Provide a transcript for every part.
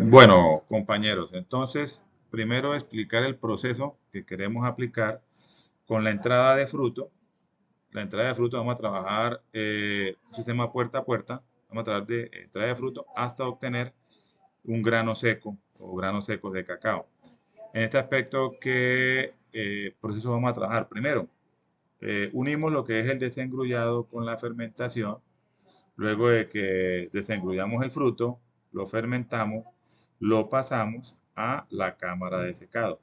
Bueno, compañeros, entonces, primero explicar el proceso que queremos aplicar con la entrada de fruto. La entrada de fruto vamos a trabajar un sistema puerta a puerta. Vamos a trabajar de entrada de fruto hasta obtener un grano seco o granos secos de cacao. En este aspecto, ¿qué proceso vamos a trabajar? Primero, unimos lo que es el desengrullado con la fermentación. Luego de que desengrullamos el fruto, lo fermentamos, lo pasamos a la cámara de secado.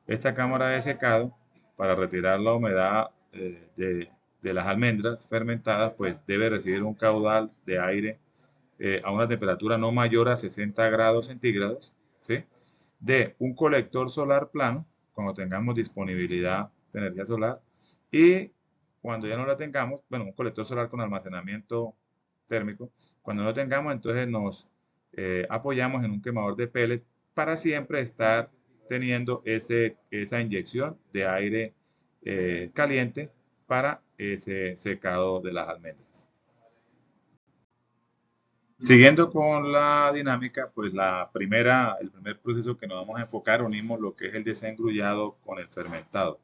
Esta cámara de secado, para retirar la humedad de las almendras fermentadas, pues debe recibir un caudal de aire a una temperatura no mayor a 60 grados centígrados, ¿sí? De un colector solar plano, cuando tengamos disponibilidad de energía solar, y cuando ya no la tengamos, bueno, un colector solar con almacenamiento térmico, cuando no lo tengamos, entonces nos apoyamos en un quemador de pellets para siempre estar teniendo esa inyección de aire caliente para ese secado de las almendras. Siguiendo con la dinámica, pues el primer proceso que nos vamos a enfocar, unimos lo que es el desengrullado con el fermentado.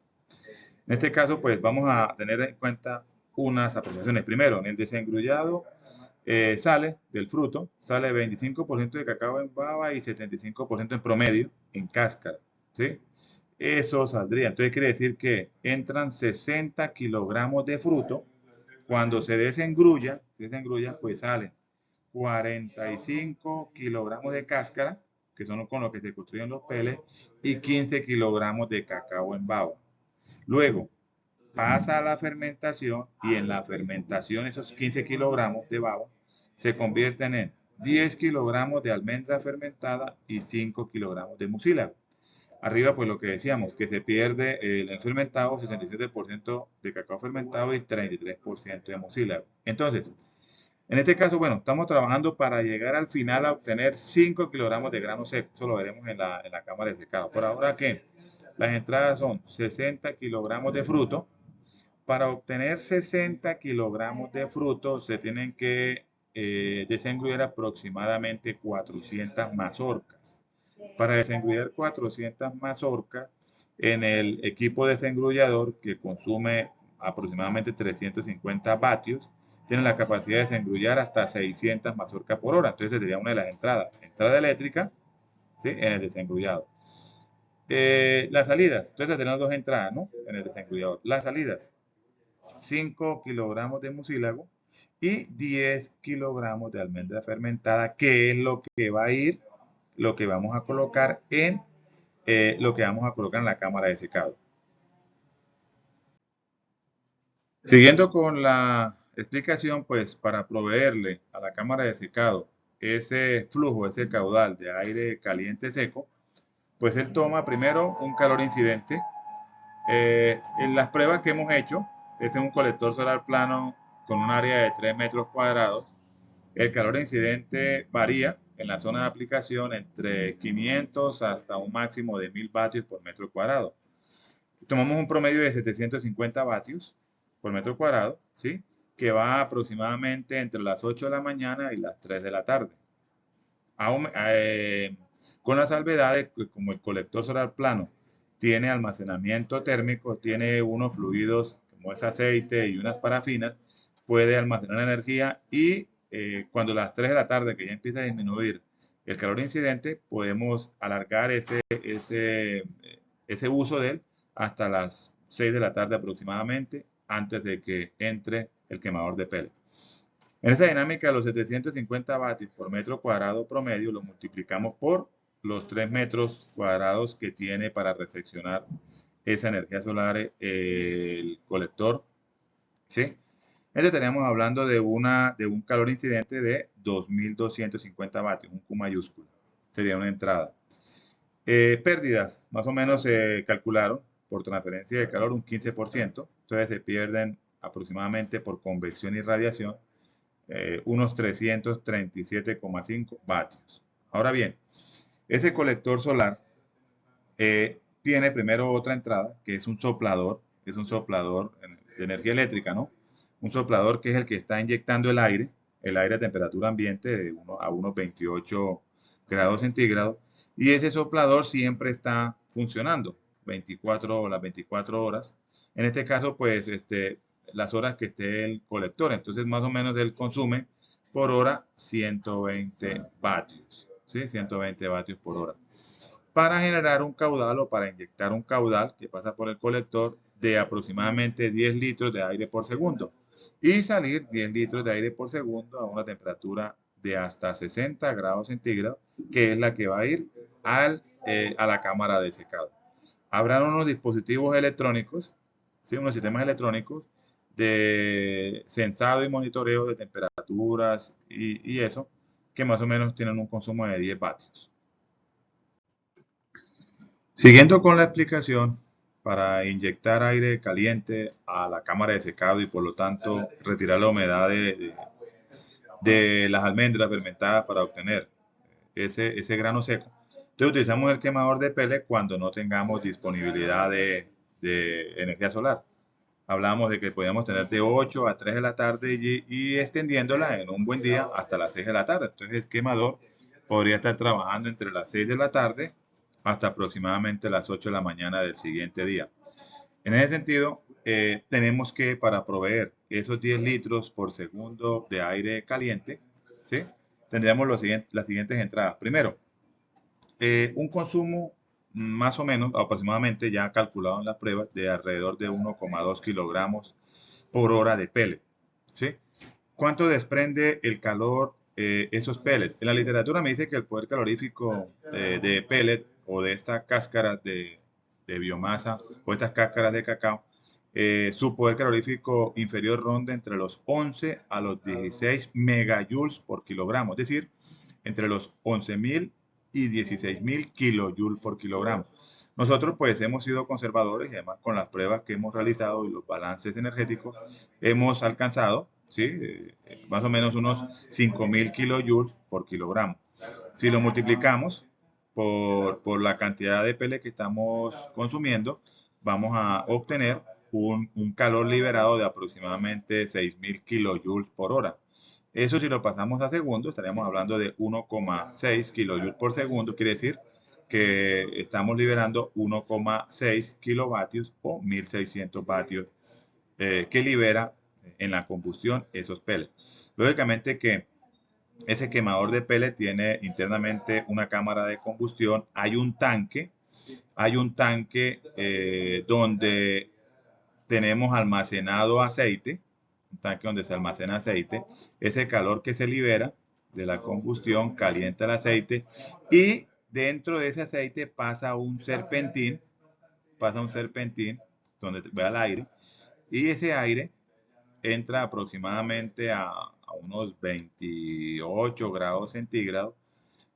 En este caso, pues vamos a tener en cuenta unas apreciaciones. Primero, en el desengrullado sale del fruto, sale 25% de cacao en baba y 75% en promedio en cáscara, ¿sí? Eso saldría. Entonces quiere decir que entran 60 kilogramos de fruto. Cuando se desengrulla, pues salen 45 kilogramos de cáscara, que son con los que se construyen los pellets, y 15 kilogramos de cacao en baba. Luego pasa a la fermentación y en la fermentación esos 15 kilogramos de baba se convierten en 10 kilogramos de almendra fermentada y 5 kilogramos de mucílago. Arriba, pues lo que decíamos, que se pierde el fermentado, 67% de cacao fermentado y 33% de mucílago. Entonces, en este caso, bueno, estamos trabajando para llegar al final a obtener 5 kilogramos de grano seco. Eso lo veremos en la cámara de secado. Por ahora, ¿qué? Las entradas son 60 kilogramos de fruto. Para obtener 60 kilogramos de fruto se tienen que desengrullar aproximadamente 400 mazorcas. Para desengrullar 400 mazorcas en el equipo desengrullador que consume aproximadamente 350 vatios, tiene la capacidad de desengrullar hasta 600 mazorcas por hora. Entonces sería una de las entradas. Entrada eléctrica, ¿sí? En el desengrullador. Las salidas. Entonces tenemos dos entradas, ¿no? En el desengrullador. Las salidas. 5 kilogramos de mucílago y 10 kilogramos de almendra fermentada, que es lo que va a ir, lo que vamos a colocar en la cámara de secado. Siguiendo con la explicación, pues para proveerle a la cámara de secado ese flujo, ese caudal de aire caliente seco, pues él toma primero un calor incidente. En las pruebas que hemos hecho, este es un colector solar plano con un área de 3 metros cuadrados. El calor incidente varía en la zona de aplicación entre 500 hasta un máximo de 1000 vatios por metro cuadrado. Tomamos un promedio de 750 vatios por metro cuadrado, ¿sí? Que va aproximadamente entre las 8 de la mañana y las 3 de la tarde. Aún, con la salvedad de que como el colector solar plano tiene almacenamiento térmico, tiene unos fluidos como es aceite y unas parafinas, puede almacenar energía y cuando a las 3 de la tarde, que ya empieza a disminuir el calor incidente, podemos alargar ese uso de él hasta las 6 de la tarde aproximadamente, antes de que entre el quemador de pellets. En esta dinámica, los 750 vatios por metro cuadrado promedio lo multiplicamos por los 3 metros cuadrados que tiene para recepcionar esa energía solar el colector, ¿sí? Entonces estaríamos hablando de un calor incidente de 2250 vatios, un Q mayúsculo, sería una entrada. Pérdidas, más o menos se calcularon por transferencia de calor un 15%, entonces se pierden aproximadamente por convección y radiación unos 337,5 vatios. Ahora bien, este colector solar tiene primero otra entrada, que es un soplador de energía eléctrica, ¿no? Un soplador que es el que está inyectando el aire a temperatura ambiente de 1 a unos 28 grados centígrados y ese soplador siempre está funcionando 24 horas. En este caso, pues, las horas que esté el colector. Entonces, más o menos él consume por hora 120 vatios, ¿sí? 120 vatios por hora. Para generar un caudal o para inyectar un caudal que pasa por el colector de aproximadamente 10 litros de aire por segundo y salir 10 litros de aire por segundo a una temperatura de hasta 60 grados centígrados, que es la que va a ir a la cámara de secado. Habrán unos dispositivos electrónicos, ¿sí? Unos sistemas electrónicos de sensado y monitoreo de temperaturas y eso, que más o menos tienen un consumo de 10 vatios. Siguiendo con la explicación, para inyectar aire caliente a la cámara de secado y por lo tanto retirar la humedad de las almendras fermentadas para obtener ese grano seco. Entonces utilizamos el quemador de pellet cuando no tengamos disponibilidad de energía solar. Hablamos de que podíamos tener de 8 a 3 de la tarde y extendiéndola en un buen día hasta las 6 de la tarde. Entonces el quemador podría estar trabajando entre las 6 de la tarde hasta aproximadamente las 8 de la mañana del siguiente día. En ese sentido, tenemos que para proveer esos 10 litros por segundo de aire caliente, ¿sí? Tendríamos las siguientes entradas. Primero, un consumo más o menos, aproximadamente ya calculado en las pruebas, de alrededor de 1,2 kilogramos por hora de pellet, ¿sí? ¿Cuánto desprende el calor esos pellets? En la literatura me dice que el poder calorífico de pellet o de estas cáscaras de biomasa o estas cáscaras de cacao, su poder calorífico inferior ronda entre los 11 a los 16 megajoules por kilogramo, es decir, entre los 11.000 y 16.000 kilojoules por kilogramo. Nosotros pues hemos sido conservadores y además con las pruebas que hemos realizado y los balances energéticos hemos alcanzado, ¿sí? Más o menos unos 5.000 kilojoules por kilogramo. Si lo multiplicamos por la cantidad de pellet que estamos consumiendo, vamos a obtener un calor liberado de aproximadamente 6.000 kilojoules por hora. Eso si lo pasamos a segundo, estaríamos hablando de 1,6 kilojoules por segundo, quiere decir que estamos liberando 1,6 kilovatios o 1.600 vatios que libera en la combustión esos pellets. Lógicamente que ese quemador de pellet tiene internamente una cámara de combustión, hay un tanque donde tenemos almacenado aceite, un tanque donde se almacena aceite, ese calor que se libera de la combustión calienta el aceite y dentro de ese aceite pasa un serpentín donde va el aire y ese aire entra aproximadamente a unos 28 grados centígrados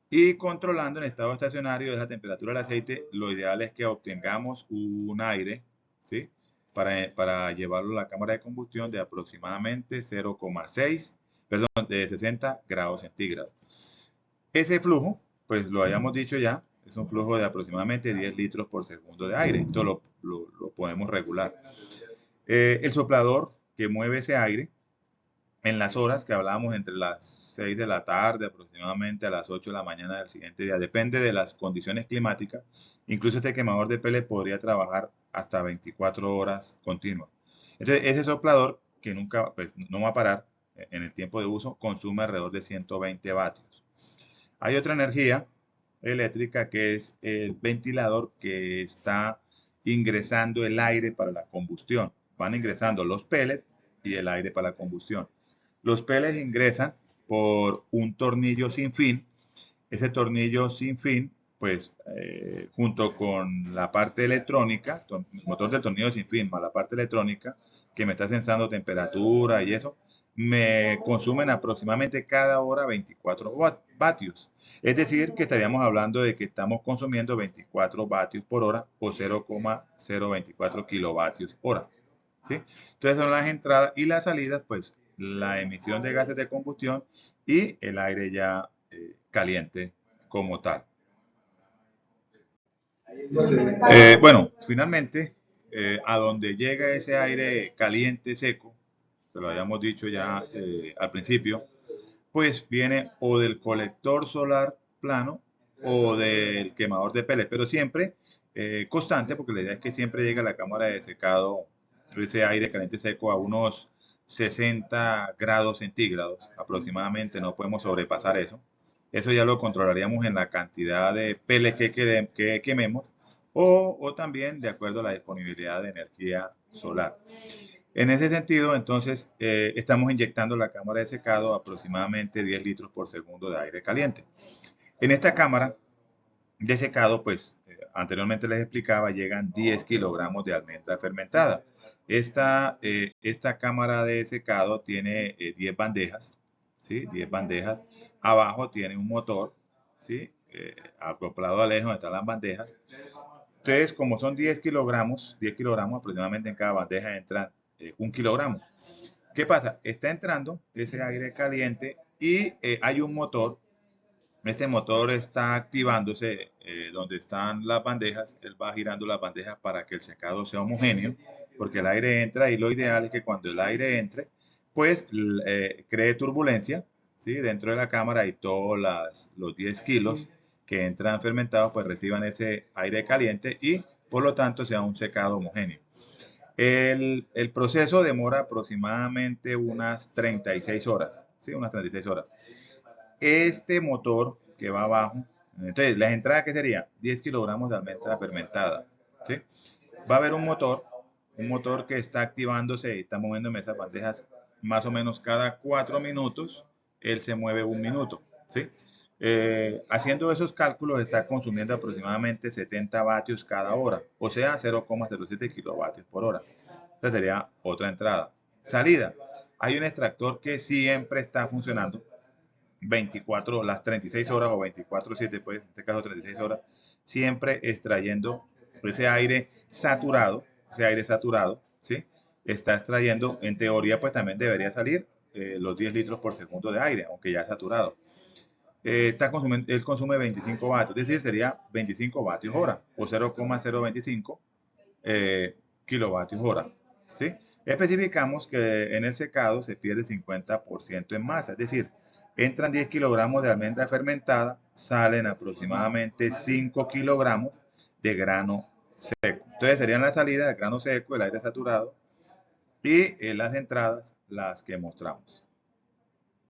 y controlando en estado estacionario esa temperatura del aceite, lo ideal es que obtengamos un aire, ¿sí? Para llevarlo a la cámara de combustión de aproximadamente 0,6, perdón, de 60 grados centígrados. Ese flujo, pues lo habíamos dicho ya, es un flujo de aproximadamente 10 litros por segundo de aire. Esto lo podemos regular. El soplador que mueve ese aire en las horas que hablábamos entre las 6 de la tarde aproximadamente a las 8 de la mañana del siguiente día. Depende de las condiciones climáticas. Incluso este quemador de pellet podría trabajar hasta 24 horas continuas. Entonces, ese soplador, que nunca, pues, no va a parar en el tiempo de uso, consume alrededor de 120 vatios. Hay otra energía eléctrica que es el ventilador que está ingresando el aire para la combustión. Van ingresando los pellets y el aire para la combustión. Los pellets ingresan por un tornillo sin fin. Ese tornillo sin fin, pues junto con la parte electrónica, el motor del tornillo sin fin, más la parte electrónica, que me está sensando temperatura y eso, me consumen aproximadamente cada hora 24 vatios. Es decir, que estaríamos hablando de que estamos consumiendo 24 vatios por hora o 0,024 kilovatios hora. ¿Sí? Entonces son las entradas y las salidas, pues la emisión de gases de combustión y el aire ya caliente como tal. Bueno, finalmente, a donde llega ese aire caliente seco, que lo habíamos dicho ya al principio, pues viene o del colector solar plano o del quemador de pellets, pero siempre constante, porque la idea es que siempre llegue a la cámara de secado ese aire caliente seco a unos 60 grados centígrados aproximadamente, no podemos sobrepasar eso. Eso ya lo controlaríamos en la cantidad de pellets que quememos o también de acuerdo a la disponibilidad de energía solar. En ese sentido, entonces, estamos inyectando la cámara de secado aproximadamente 10 litros por segundo de aire caliente. En esta cámara de secado, pues anteriormente les explicaba, llegan 10 kilogramos de almendra fermentada. Esta cámara de secado tiene 10 bandejas, ¿sí? 10 bandejas. Abajo tiene un motor, ¿sí? Acoplado al eje donde están las bandejas. Entonces, como son 10 kilogramos aproximadamente en cada bandeja entran 1 kilogramo. ¿Qué pasa? Está entrando ese aire caliente y hay un motor. Este motor está activándose donde están las bandejas. Él va girando las bandejas para que el secado sea homogéneo, porque el aire entra y lo ideal es que cuando el aire entre, pues cree turbulencia, ¿sí? Dentro de la cámara y todos los 10 kilos que entran fermentados, pues reciban ese aire caliente y por lo tanto sea un secado homogéneo. El proceso demora aproximadamente unas 36 horas, ¿sí? Unas 36 horas. Este motor que va abajo, entonces las entradas que sería 10 kilogramos de almendra fermentada, ¿sí? Va a haber un motor que está activándose y está moviéndome esas bandejas más o menos cada 4 minutos, él se mueve 1 minuto, ¿sí? Haciendo esos cálculos está consumiendo aproximadamente 70 vatios cada hora, o sea 0,07 kilovatios por hora. Esta sería otra entrada. Salida. Hay un extractor que siempre está funcionando 24, las 36 horas o 24/7, pues en este caso 36 horas, siempre extrayendo ese aire saturado, ¿sí? Está extrayendo, en teoría, pues también debería salir los 10 litros por segundo de aire, aunque ya saturado. Él consume 25 vatios, es decir, sería 25 vatios hora o 0,025 kilovatios hora, ¿sí? Especificamos que en el secado se pierde 50% en masa, es decir, entran 10 kilogramos de almendra fermentada, salen aproximadamente 5 kilogramos de grano seco. Entonces serían la salida del grano seco, el aire saturado y las entradas las que mostramos.